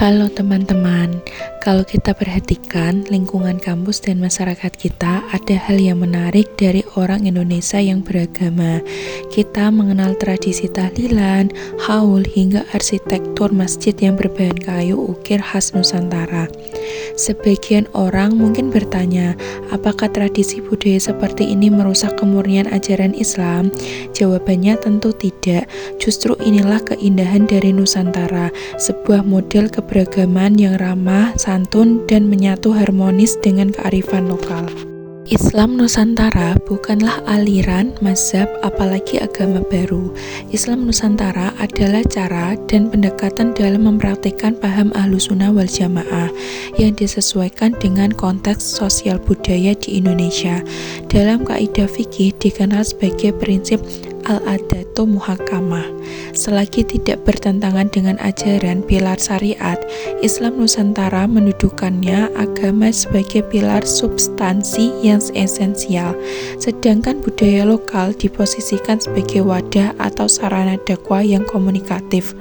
Halo teman-teman, kalau kita perhatikan lingkungan kampus dan masyarakat kita, ada hal yang menarik dari orang Indonesia yang beragama. Kita mengenal tradisi tahlilan, haul, hingga arsitektur masjid yang berbahan kayu ukir khas Nusantara. Sebagian orang mungkin bertanya, apakah tradisi budaya seperti ini merusak kemurnian ajaran Islam? Jawabannya tentu tidak. Justru inilah keindahan dari Nusantara, sebuah model keberagaman yang ramah, santun, dan menyatu harmonis dengan kearifan lokal. Islam Nusantara bukanlah aliran, mazhab, apalagi agama baru. Islam Nusantara adalah cara dan pendekatan dalam mempraktikkan paham Ahlussunnah wal Jamaah yang disesuaikan dengan konteks sosial budaya di Indonesia. Dalam kaidah fikih dikenal sebagai prinsip al-adatu muhakamah. Selagi tidak bertentangan dengan ajaran pilar syariat, Islam Nusantara mendudukannya agama sebagai pilar substansi yang esensial, sedangkan budaya lokal diposisikan sebagai wadah atau sarana dakwah yang komunikatif.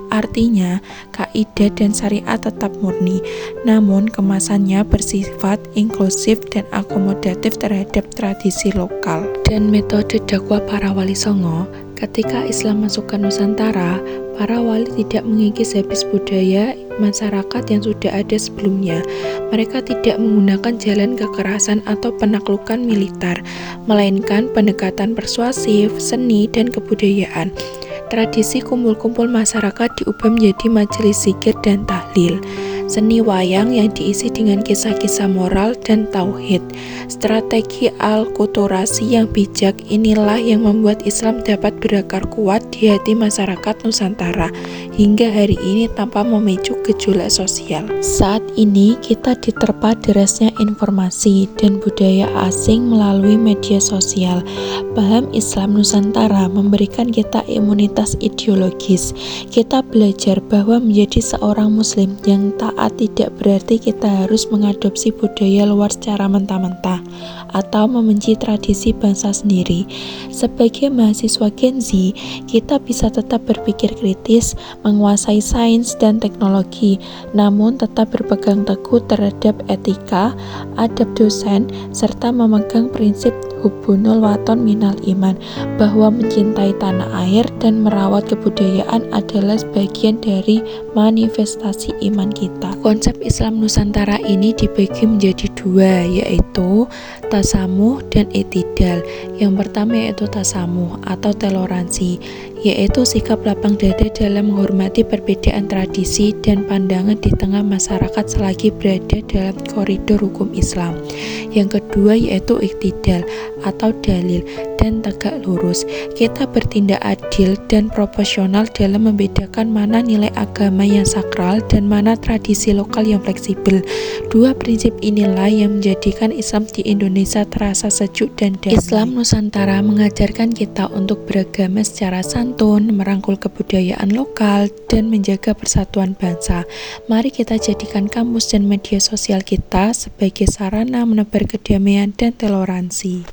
Artinya, kaidah dan syariat tetap murni, namun kemasannya bersifat inklusif dan akomodatif terhadap tradisi lokal. Dan metode dakwah para wali songo, ketika Islam masuk ke Nusantara, para wali tidak mengikis habis budaya masyarakat yang sudah ada sebelumnya. Mereka tidak menggunakan jalan kekerasan atau penaklukan militer, melainkan pendekatan persuasif, seni, dan kebudayaan. Tradisi kumpul-kumpul masyarakat diubah menjadi majelis zikir dan tahlil, seni wayang yang diisi dengan kisah-kisah moral dan tauhid. Strategi alkulturasi yang bijak inilah yang membuat Islam dapat berakar kuat di hati masyarakat Nusantara hingga hari ini tanpa memicu gejolak sosial. Saat ini kita diterpa derasnya informasi dan budaya asing melalui media sosial. Paham Islam Nusantara memberikan kita imunitas ideologis. Kita belajar bahwa menjadi seorang muslim yang taat tidak berarti kita harus mengadopsi budaya luar secara mentah-mentah atau membenci tradisi bangsa sendiri. Sebagai mahasiswa Gen Z, kita bisa tetap berpikir kritis, menguasai sains dan teknologi, namun tetap berpegang teguh terhadap etika, adab dosen, serta memegang prinsip hubunul waton minal iman, bahwa mencintai tanah air dan merawat kebudayaan adalah sebagian dari manifestasi iman kita. Konsep Islam Nusantara ini dibagi menjadi dua, yaitu tasamuh dan i'tidal. Yang pertama yaitu tasamuh atau toleransi, yaitu sikap lapang dada dalam menghormati perbedaan tradisi dan pandangan di tengah masyarakat selagi berada dalam koridor hukum Islam. Yang kedua yaitu i'tidal atau dalil dan tegak lurus. Kita bertindak adil dan proporsional dalam membedakan mana nilai agama yang sakral dan mana tradisi lokal yang fleksibel. Dua prinsip inilah yang menjadikan Islam di Indonesia terasa sejuk dan damai. Islam Nusantara mengajarkan kita untuk beragama secara santun, merangkul kebudayaan lokal, dan menjaga persatuan bangsa. Mari kita jadikan kampus dan media sosial kita sebagai sarana menebar kedamaian dan toleransi.